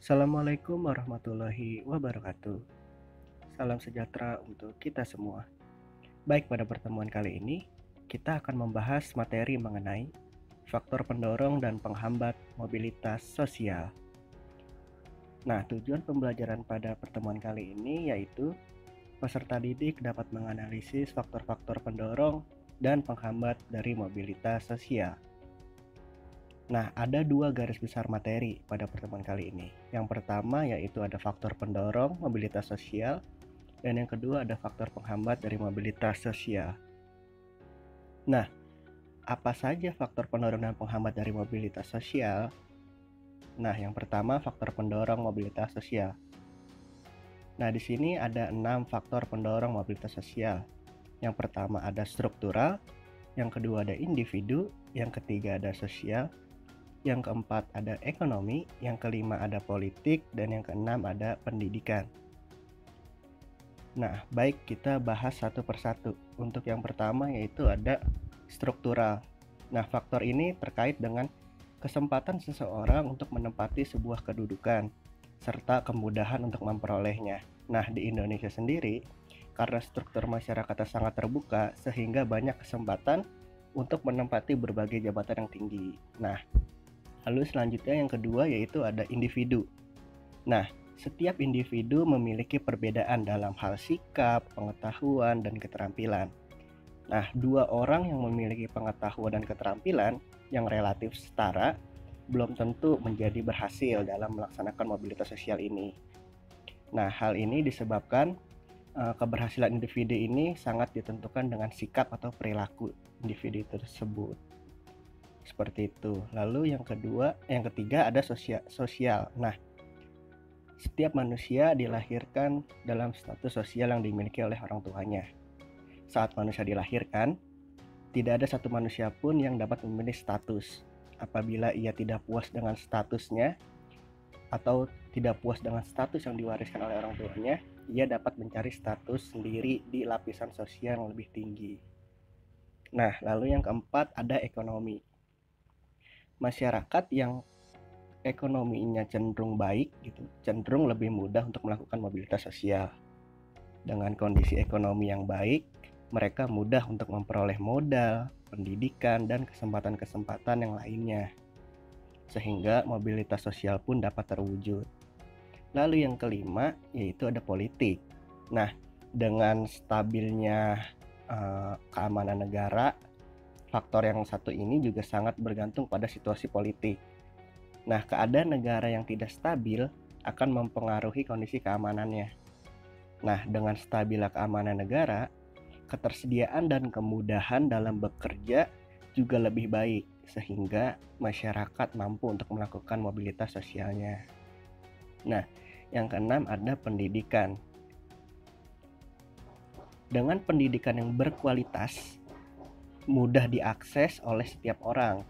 Assalamualaikum warahmatullahi wabarakatuh. Salam sejahtera untuk kita semua. Baik, pada pertemuan kali ini kita akan membahas materi mengenai faktor pendorong dan penghambat mobilitas sosial. Nah, tujuan pembelajaran pada pertemuan kali ini yaitu peserta didik dapat menganalisis faktor-faktor pendorong dan penghambat dari mobilitas sosial. Nah, ada dua garis besar materi pada pertemuan kali ini. Yang pertama yaitu ada faktor pendorong mobilitas sosial, dan yang kedua ada faktor penghambat dari mobilitas sosial. Nah, apa saja faktor pendorong dan penghambat dari mobilitas sosial? Nah, yang pertama faktor pendorong mobilitas sosial. Nah, di sini ada 6 faktor pendorong mobilitas sosial. Yang pertama ada struktural, yang kedua ada individu, yang ketiga ada sosial, yang keempat ada ekonomi, yang kelima ada politik, dan yang keenam ada pendidikan. Nah, baik, kita bahas satu persatu. Untuk yang pertama yaitu ada struktural. Nah, faktor ini terkait dengan kesempatan seseorang untuk menempati sebuah kedudukan serta kemudahan untuk memperolehnya. Nah, di Indonesia sendiri, karena struktur masyarakatnya sangat terbuka sehingga banyak kesempatan untuk menempati berbagai jabatan yang tinggi. Nah, lalu selanjutnya yang kedua yaitu ada individu. Nah, setiap individu memiliki perbedaan dalam hal sikap, pengetahuan, dan keterampilan. Nah, dua orang yang memiliki pengetahuan dan keterampilan yang relatif setara belum tentu menjadi berhasil dalam melaksanakan mobilitas sosial ini. Nah, hal ini disebabkan keberhasilan individu ini sangat ditentukan dengan sikap atau perilaku individu tersebut. Seperti itu. Lalu yang ketiga ada sosial. Nah, setiap manusia dilahirkan dalam status sosial yang dimiliki oleh orang tuanya. Saat manusia dilahirkan, tidak ada satu manusia pun yang dapat memilih status. Apabila ia tidak puas dengan statusnya atau tidak puas dengan status yang diwariskan oleh orang tuanya, ia dapat mencari status sendiri di lapisan sosial yang lebih tinggi. Nah, lalu yang keempat ada ekonomi. Masyarakat yang ekonominya cenderung baik cenderung lebih mudah untuk melakukan mobilitas sosial. Dengan kondisi ekonomi yang baik, mereka mudah untuk memperoleh modal, pendidikan, dan kesempatan-kesempatan yang lainnya, sehingga mobilitas sosial pun dapat terwujud. Lalu yang kelima yaitu ada politik. Nah, dengan stabilnya keamanan negara, faktor yang satu ini juga sangat bergantung pada situasi politik. Nah, keadaan negara yang tidak stabil akan mempengaruhi kondisi keamanannya. Nah, dengan stabilnya keamanan negara, ketersediaan dan kemudahan dalam bekerja juga lebih baik, sehingga masyarakat mampu untuk melakukan mobilitas sosialnya. Nah, yang keenam ada pendidikan. Dengan pendidikan yang berkualitas, mudah diakses oleh setiap orang.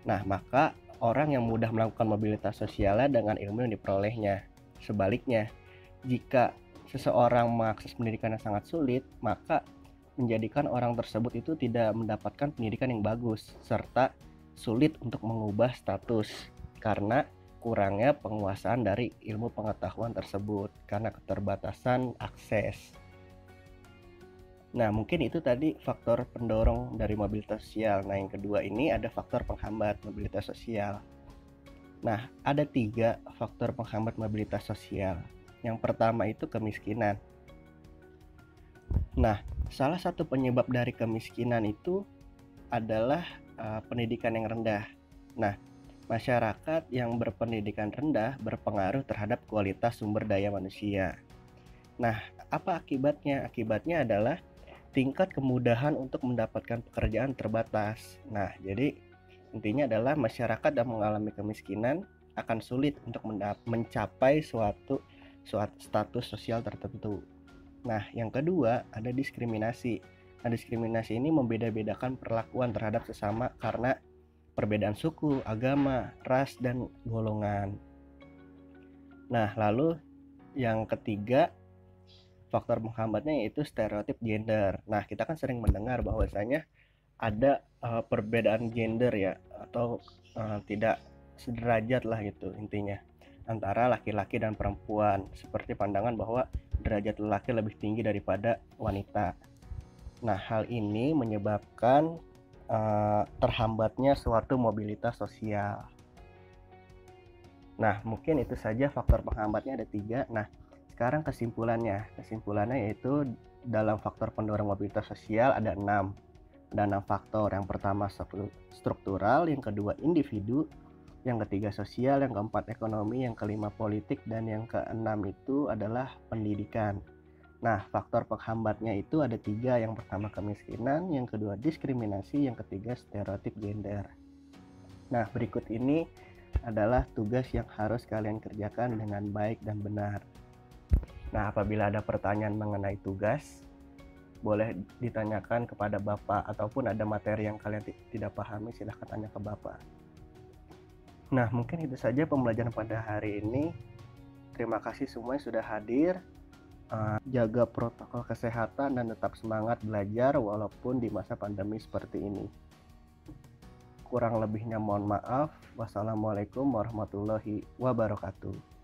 Nah, maka orang yang mudah melakukan mobilitas sosialnya dengan ilmu yang diperolehnya. Sebaliknya, jika seseorang mengakses pendidikan yang sangat sulit, maka menjadikan orang tersebut itu tidak mendapatkan pendidikan yang bagus, serta sulit untuk mengubah status karena kurangnya penguasaan dari ilmu pengetahuan tersebut karena keterbatasan akses. Nah, mungkin itu tadi faktor pendorong dari mobilitas sosial. Nah, yang kedua ini ada faktor penghambat mobilitas sosial. Nah, ada 3 faktor penghambat mobilitas sosial. Yang pertama itu kemiskinan. Nah, salah satu penyebab dari kemiskinan itu adalah pendidikan yang rendah. Nah, masyarakat yang berpendidikan rendah berpengaruh terhadap kualitas sumber daya manusia. Nah, apa akibatnya? Akibatnya adalah tingkat kemudahan untuk mendapatkan pekerjaan terbatas. Nah, jadi intinya adalah masyarakat yang mengalami kemiskinan akan sulit untuk mencapai suatu status sosial tertentu. Nah, yang kedua ada diskriminasi. Nah, diskriminasi ini membeda-bedakan perlakuan terhadap sesama karena perbedaan suku, agama, ras, dan golongan. Nah, lalu yang ketiga faktor penghambatnya yaitu stereotip gender. Nah, kita kan sering mendengar bahwasanya ada perbedaan gender ya, atau tidak sederajat lah gitu intinya. antara laki-laki dan perempuan, seperti pandangan bahwa derajat lelaki lebih tinggi daripada wanita. Nah, hal ini menyebabkan terhambatnya suatu mobilitas sosial. Nah, mungkin itu saja faktor penghambatnya, ada 3. Nah, sekarang kesimpulannya yaitu dalam faktor pendorong mobilitas sosial ada 6. Ada 6 faktor. Yang pertama struktural, yang kedua individu, yang ketiga sosial, yang keempat ekonomi, yang kelima politik, dan yang keenam itu adalah pendidikan. Nah, faktor penghambatnya itu ada 3. Yang pertama kemiskinan, yang kedua diskriminasi, yang ketiga stereotip gender. Nah, berikut ini adalah tugas yang harus kalian kerjakan dengan baik dan benar. Nah, apabila ada pertanyaan mengenai tugas, boleh ditanyakan kepada Bapak, ataupun ada materi yang kalian tidak pahami, silahkan tanya ke Bapak. Nah, mungkin itu saja pembelajaran pada hari ini. Terima kasih semuanya sudah hadir. Jaga protokol kesehatan dan tetap semangat belajar walaupun di masa pandemi seperti ini. Kurang lebihnya mohon maaf. Wassalamualaikum warahmatullahi wabarakatuh.